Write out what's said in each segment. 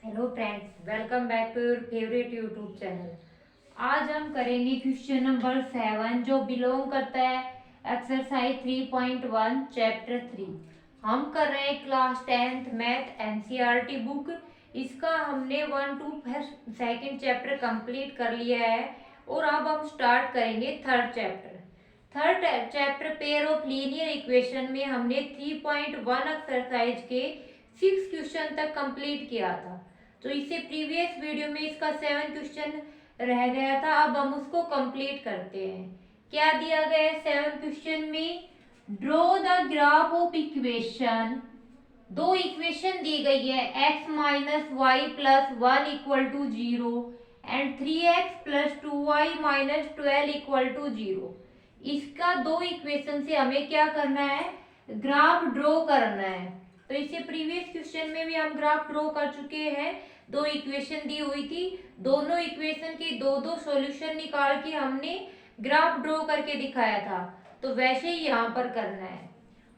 Hello friends, welcome back to your favourite YouTube channel. आज हम करेंगे क्वेश्चन नंबर 7 जो बिलोंग करता है एक्सरसाइज 3.1 चैप्टर 3। हम कर रहे हैं class 10th math NCERT book. इसका हमने 1 to 2nd चैप्टर कंप्लीट कर लिया है और अब हम स्टार्ट करेंगे third chapter. Third chapter pair of linear equation में हमने 3.1 एक्सरसाइज के 6 क्वेश्चन तक कंप्लीट किया था। तो इससे प्रीवियस वीडियो में इसका 7 क्वेश्चन रह गया था। अब हम उसको कंप्लीट करते हैं। क्या दिया गया है 7 क्वेश्चन में? Draw the graph of equation. दो इक्वेशन दी गई है, x minus y plus 1 equal to 0 and 3x plus 2y minus 12 equal to 0। इसका दो इक्वेशन से हमें क्या करना है? ग्राफ ड्रॉ करना है। तो इससे प्रीवियस क्वेश्चन में भी हम ग्राफ ड्रॉ कर चुके हैं। दो इक्वेशन दी हुई थी, दोनों इक्वेशन की दो दो सॉल्यूशन निकाल के हमने ग्राफ ड्रॉ करके दिखाया था। तो वैसे ही यहाँ पर करना है।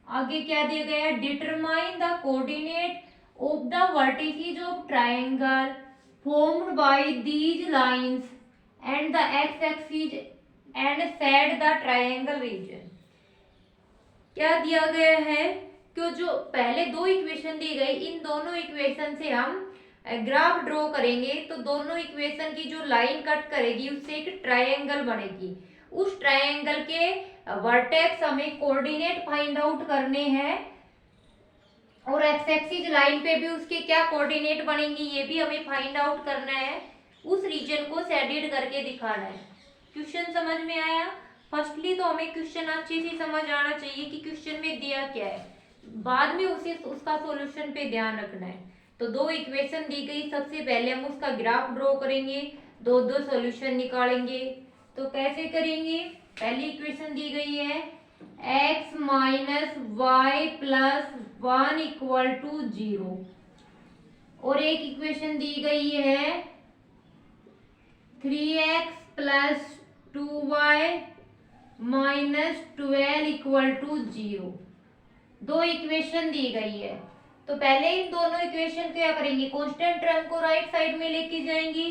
आगे क्या दिया गया है? Determine the coordinate of the vertices of triangle formed by these lines and the x axis and set the triangle region. क्या दिया गया है कि जो पहले दो इक्वेशन दी गई, इन दोनों इक्वेशन से हम ग्राफ ड्रॉ करेंगे तो दोनों इक्वेशन की जो लाइन कट करेगी उससे एक ट्रायंगल बनेगी। उस ट्रायंगल के वर्टेक्स हमें कोऑर्डिनेट फाइंड आउट करने हैं और एक्स एक्सिस लाइन पे भी उसके क्या कोऑर्डिनेट बनेंगी ये भी हमें फाइंड आउट करना है। उस रीजन को शेडेड करके दिखाना है। क्वेश्चन समझ में आया? फर्स्टली तो हमें क्वेश्चन अच्छे से समझ आना चाहिए कि क्वेश्चन में दिया क्या है, बाद में उसका सॉल्यूशन पे ध्यान रखना है। तो दो इक्वेशन दी गई, सबसे पहले हम उसका ग्राफ ड्रॉ करेंगे, दो दो सॉल्यूशन निकालेंगे। तो कैसे करेंगे? पहली इक्वेशन दी गई है x minus y plus 1 equal to 0 और एक इक्वेशन दी गई है 3x plus 2y minus 12 equal to 0। दो इक्वेशन दी गई है। तो पहले इन दोनों इक्वेशन क्या करेंगे? कांस्टेंट टर्म को राइट साइड में लेके जाएंगे।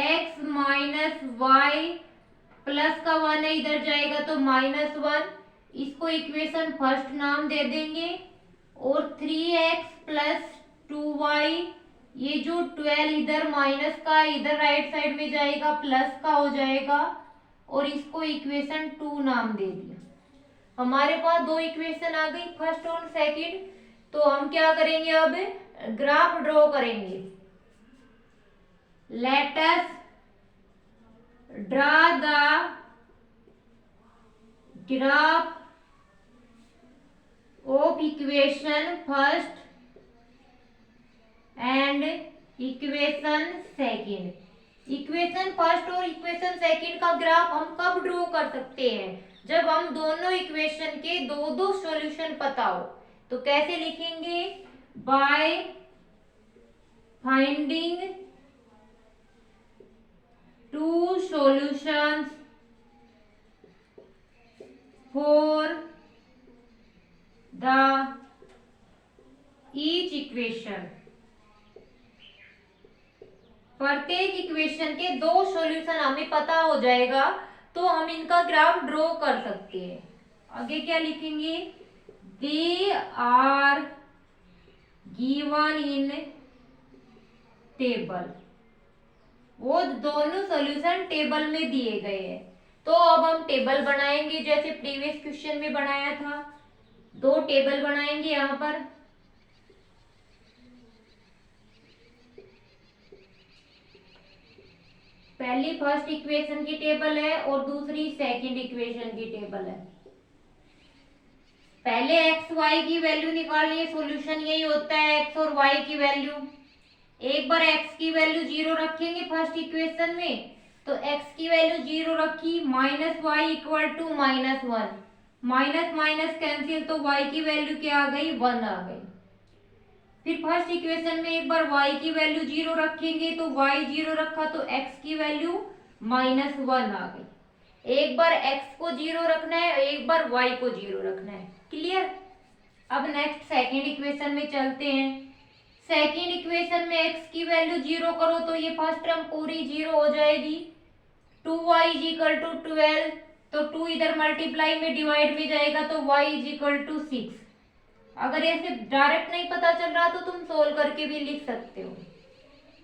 x माइनस वाई प्लस का 1 है, इधर जाएगा तो माइनस 1। इसको इक्वेशन फर्स्ट नाम दे देंगे और 3x प्लस 2y, ये जो 12 इधर माइनस का इधर राइट साइड में जाएगा प्लस का हो जाएगा और इसको इक्वेशन 2 नाम दे दिया। हमारे पास दो इक्वेशन आ गई, फर्स्ट और सेकंड। तो हम क्या करेंगे? अब ग्राफ ड्रॉ करेंगे। Let us draw the graph of equation first and equation second. Equation first और इक्वेशन सेकंड का ग्राफ हम कब ड्रॉ कर सकते हैं? जब हम दोनों इक्वेशन के दो दो सॉल्यूशन पता हो। तो कैसे लिखेंगे? By finding two solutions for the each equation. प्रत्येक इक्वेशन के दो सॉल्यूशन हमें पता हो जाएगा तो हम इनका ग्राफ ड्रॉ कर सकते हैं। आगे क्या लिखेंगे? They are given in table. वो दोनों सॉल्यूशन टेबल में दिए गए हैं। तो अब हम टेबल बनाएंगे जैसे प्रीवियस क्वेश्चन में बनाया था। दो टेबल बनाएंगे यहाँ पर। पहली फर्स्ट इक्वेशन की टेबल है और दूसरी सेकंड इक्वेशन की टेबल है। पहले एक्स वाई की वैल्यू निकालनी है। सॉल्यूशन यही होता है, एक्स और वाई की वैल्यू। एक बार एक्स की वैल्यू 0 रखेंगे फर्स्ट इक्वेशन में, तो एक्स की वैल्यू 0 रखी, minus y equal to minus 1, minus minus cancel, तो वाई की वैल्यू क्या आ गई? 1 आ गई। फिर फर्स्ट इक्वेशन में एक बार y की वैल्यू 0 रखेंगे तो y 0 रखा तो x की वैल्यू माइनस 1 आ गई। एक बार x को 0 रखना है, एक बार y को 0 रखना है। क्लियर? अब नेक्स्ट सेकेंड इक्वेशन में चलते हैं। सेकेंड इक्वेशन में x की वैल्यू 0 करो तो ये फर्स्ट टर्म पूरी 0 हो जाएगी। 2y इज इक्वल टू 12, तो 2 इधर मल्टीप्लाई में डिवाइड में जाएगा तो y इज इक्वल टू 6। अगर ऐसे डायरेक्ट नहीं पता चल रहा तो तुम सोल्व करके भी लिख सकते हो।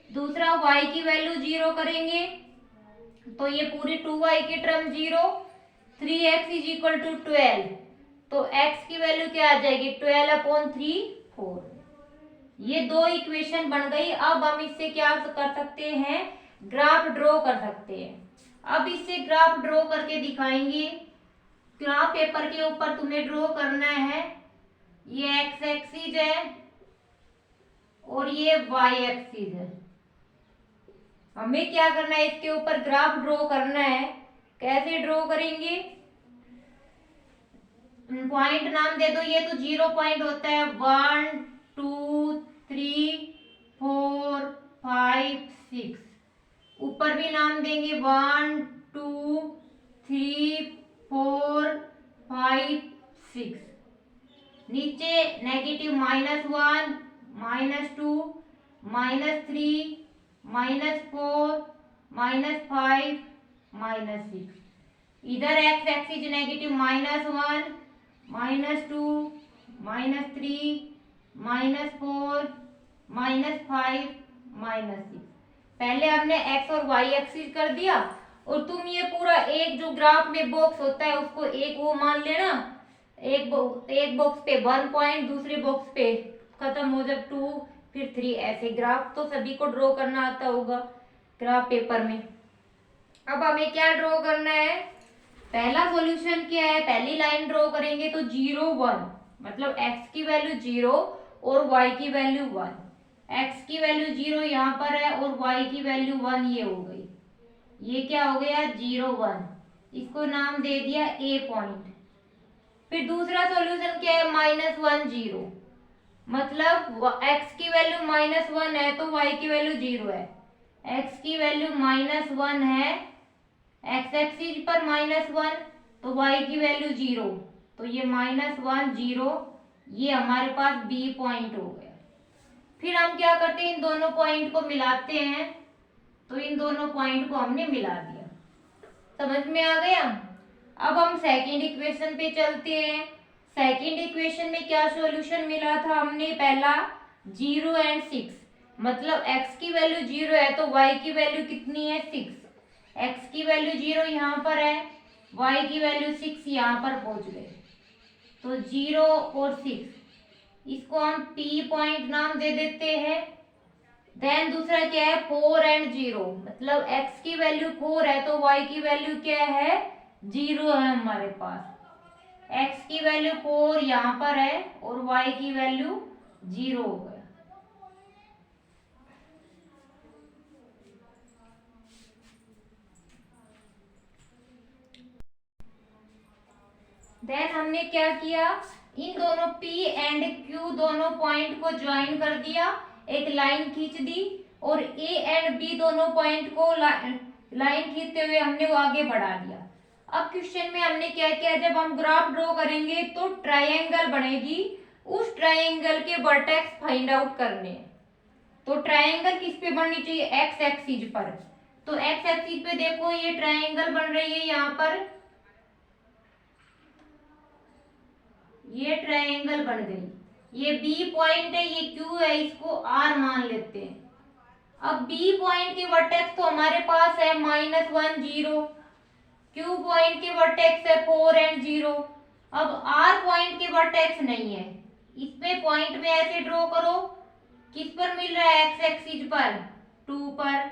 दूसरा y की वैल्यू 0 करेंगे तो ये पूरी 2y की term 0, 3x is equal to 12, तो x की वैल्यू क्या आ जाएगी 12/3 4। ये दो इक्वेशन बन गई। अब हम इससे क्या कर सकते हैं, ग्राफ ड्रॉ कर सकते हैं। अब इससे ग्राफ ड्रॉ करके दिखाएंगे। ग्राफ पेपर के ऊपर तुम्हें ड्रॉ करना है। ये एक्स एक्सिस है और ये वाई एक्सिस है। हमें क्या करना है, इसके ऊपर ग्राफ ड्रॉ करना है। कैसे ड्रॉ करेंगे, पॉइंट नाम दे दो। ये तो 0 पॉइंट होता है, 1 2 3 4 5 6। ऊपर भी नाम देंगे 1 2 3 4 5 6। नीचे नेगेटिव -1 -2 -3 -4 -5 -6। इधर एक्स एक्सिस नेगेटिव -1 -2 -3 -4 -5 -6। पहले हमने एक्स और वाई एक्सिस कर दिया और तुम ये पूरा एक जो ग्राफ में बॉक्स होता है उसको एक वो मान लेना। एक बॉक्स पे 1 पॉइंट, दूसरे बॉक्स पे खत्म हो जब 2 फिर 3, ऐसे ग्राफ तो सभी को ड्रॉ करना आता होगा ग्राफ पेपर में। अब हमें क्या ड्रॉ करना है, पहला सॉल्यूशन क्या है, पहली लाइन ड्रॉ करेंगे तो 0 1, मतलब x की वैल्यू 0 और y की वैल्यू 1। x की वैल्यू 0 यहाँ पर है और y की वैल्यू 1, ये हो गई। ये क्या हो गया 0 1, इसको नाम दे दिया a पॉइंट। फिर दूसरा सॉल्यूशन क्या है, -1 0, मतलब x की वैल्यू -1 है तो y की वैल्यू 0 है। x की वैल्यू -1 है, x एक्सिस पर -1 तो y की वैल्यू 0, तो ये -1 0, ये हमारे पास b पॉइंट हो गया। फिर हम क्या करते हैं, इन दोनों पॉइंट को मिलाते हैं। तो इन दोनों पॉइंट को हमने मिला दिया। समझ में आ गया। अब हम सेकंड इक्वेशन पे चलते हैं। सेकंड इक्वेशन में क्या सॉल्यूशन मिला था हमने, पहला 0 और 6, मतलब x की वैल्यू 0 है तो y की वैल्यू कितनी है 6। x की वैल्यू 0 यहाँ पर है, y की वैल्यू 6 यहाँ पर पहुंच गए। तो 0 और 6, इसको हम p पॉइंट नाम दे देते हैं। देन दूसरा क्या है 4 और 0, मतलब x की वैल्यू 4 है तो y की वैल्यू क्या है 0 है हमारे पास। x की वैल्यू 4 यहाँ पर है और y की वैल्यू 0 हो गया। देन हमने क्या किया, इन दोनों P एंड Q दोनों पॉइंट को ज्वाइन कर दिया, एक लाइन खींच दी और A एंड B दोनों पॉइंट को लाइन खींचते हुए हमने वो आगे बढ़ा दिया। अब क्वेश्चन में हमने क्या किया, जब हम ग्राफ ड्रॉ करेंगे तो ट्रायंगल बनेगी, उस ट्रायंगल के वर्टेक्स फाइंड आउट करने हैं। तो ट्रायंगल किस पे बननी चाहिए, एक्स एक्सिस पर। तो एक्स एक्सिस पे देखो ये ट्रायंगल बन रही है, यहाँ पर ये ट्रायंगल बन गई। ये बी पॉइंट है, ये क्यू है, इसको आर मान लेते हैं। अब बी पॉइंट के वर्टेक्स तो हमारे पास है -1 0, क्यू पॉइंट के वर्टेक्स है 4 और 0। अब आर पॉइंट के वर्टेक्स नहीं है, इसमें पॉइंट में ऐसे ड्रॉ करो, किस पर मिल रहा है एक्स एक्सिस पर 2 पर,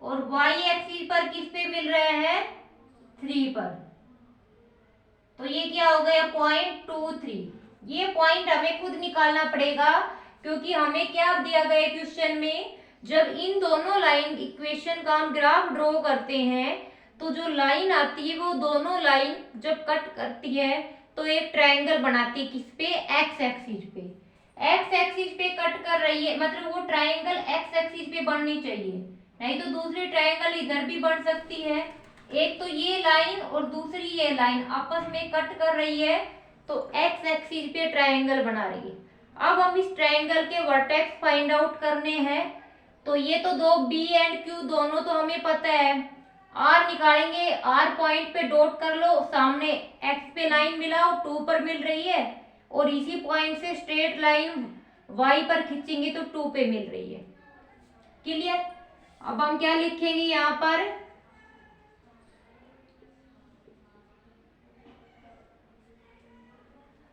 और वाई एक्सिस पर किस पे मिल रहा है 3 पर। तो ये क्या हो गया 0.23। ये पॉइंट हमें खुद निकालना पड़ेगा, क्योंकि हमें क्या दिया गया क्वेश्चन में, जब इन दोनों लाइन इक्वेशन का हम ग्राफ ड्रॉ करते हैं तो जो लाइन आती है वो दोनों लाइन जब कट करती है तो एक ट्रायंगल बनाती है, किस पे, एक्स एक्सिस पे। एक्स एक्सिस पे कट कर रही है, मतलब वो ट्रायंगल एक्स एक्सिस पे बननी चाहिए, नहीं तो दूसरी ट्रायंगल इधर भी बन सकती है। एक तो ये लाइन और दूसरी ये लाइन आपस में कट कर रही है तो एक्स एक्सिस पे ट्रायंगल बना रही है। अब हम इस ट्रायंगल के वर्टेक्स फाइंड आउट करने हैं। तो ये तो दो बी एंड क्यू दोनों तो हमें पता है। आर निकालेंगे, आर पॉइंट पे डॉट कर लो, सामने एक्स पे लाइन मिलाओ, 2 पर मिल रही है, और इसी पॉइंट से स्ट्रेट लाइन वाई पर खींचेंगे तो 2 पे मिल रही है। क्लियर। अब हम क्या लिखेंगे यहाँ पर,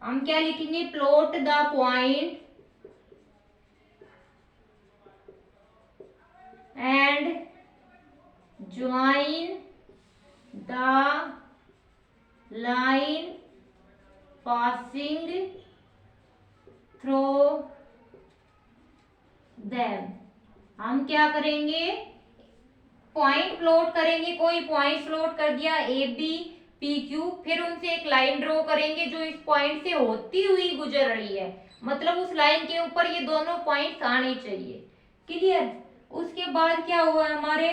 हम क्या लिखेंगे, plot the point and join the line passing through them. हम क्या करेंगे, पॉइंट प्लॉट करेंगे, कोई पॉइंट प्लॉट कर दिया ए बी पी क्यू, फिर उनसे एक लाइन ड्रॉ करेंगे जो इस पॉइंट से होती हुई गुजर रही है, मतलब उस लाइन के ऊपर ये दोनों पॉइंट्स आने चाहिए। क्लियर। उसके बाद क्या हुआ, हमारे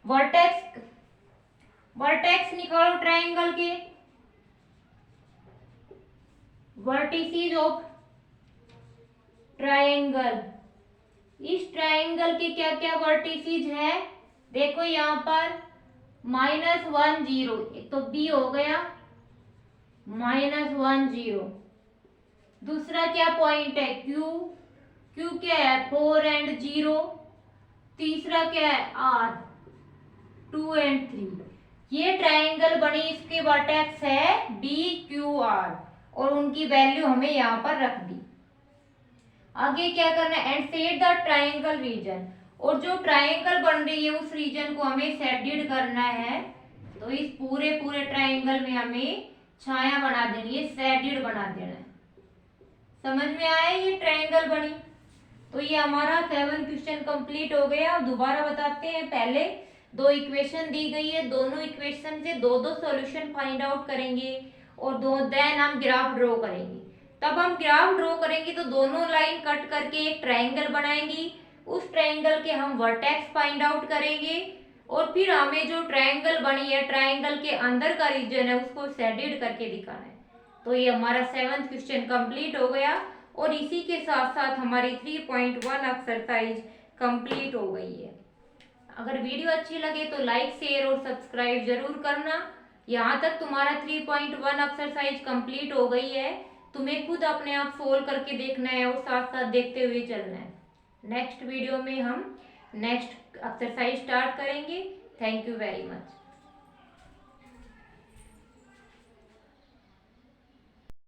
वर्टेक्स, वर्टेक्स निकालो ट्रायंगल के, वर्टिसेस ऑफ ट्रायंगल। इस ट्रायंगल के क्या क्या वर्टिसेस है, देखो यहाँ पर -1 0, एक तो बी हो गया, -1 0। दूसरा क्या पॉइंट है, क्यू, क्यू क्या है 4 एंड 0। तीसरा क्या है आर, 2 एंड 3। ये ट्रायंगल बनी, इसके वर्टेक्स है बी क्यू आर, और उनकी वैल्यू हमें यहाँ पर रख दी। आगे क्या करना है, and set the triangle region, और जो ट्रायंगल बन रही है उस रीजन को हमें शेडेड करना है। तो इस पूरे पूरे ट्रायंगल में हमें छाया बना देनी है, शेडेड बना देना है। समझ में आया, ये ट्रायंगल बनी। तो ये हमारा 7 क्वेश्चन कंप्लीट हो गया। अब दोबारा बताते हैं, पहले 2 इक्वेशन दी गई है, दोनों इक्वेशन से 2-2 सॉल्यूशन फाइंड आउट करेंगे, और देन हम ग्राफ ड्रॉ करेंगे। तब हम ग्राफ ड्रॉ करेंगे तो दोनों लाइन कट करके एक ट्रायंगल बनाएंगी, उस ट्रायंगल के हम वर्टेक्स फाइंड आउट करेंगे, और फिर हमें जो ट्रायंगल बनी है, ट्रायंगल के अंदर का रीजन है, उसको शेडेड करके दिखाना है। तो ये हमारा 7th क्वेश्चन कंप्लीट हो गया, और इसी के साथ साथ हमारी 3.1 एक्सरसाइज कंप्लीट हो गई है। अगर वीडियो अच्छी लगे तो लाइक शेयर और सब्सक्राइब जरूर करना। यहाँ तक तुम्हारा 3.1 एक्सरसाइज कंप्लीट हो गई है, तुम्हें खुद अपने आप सोल्व करके देखना है और साथ साथ देखते हुए चलना है। नेक्स्ट वीडियो में हम नेक्स्ट एक्सरसाइज स्टार्ट करेंगे। Thank you very much.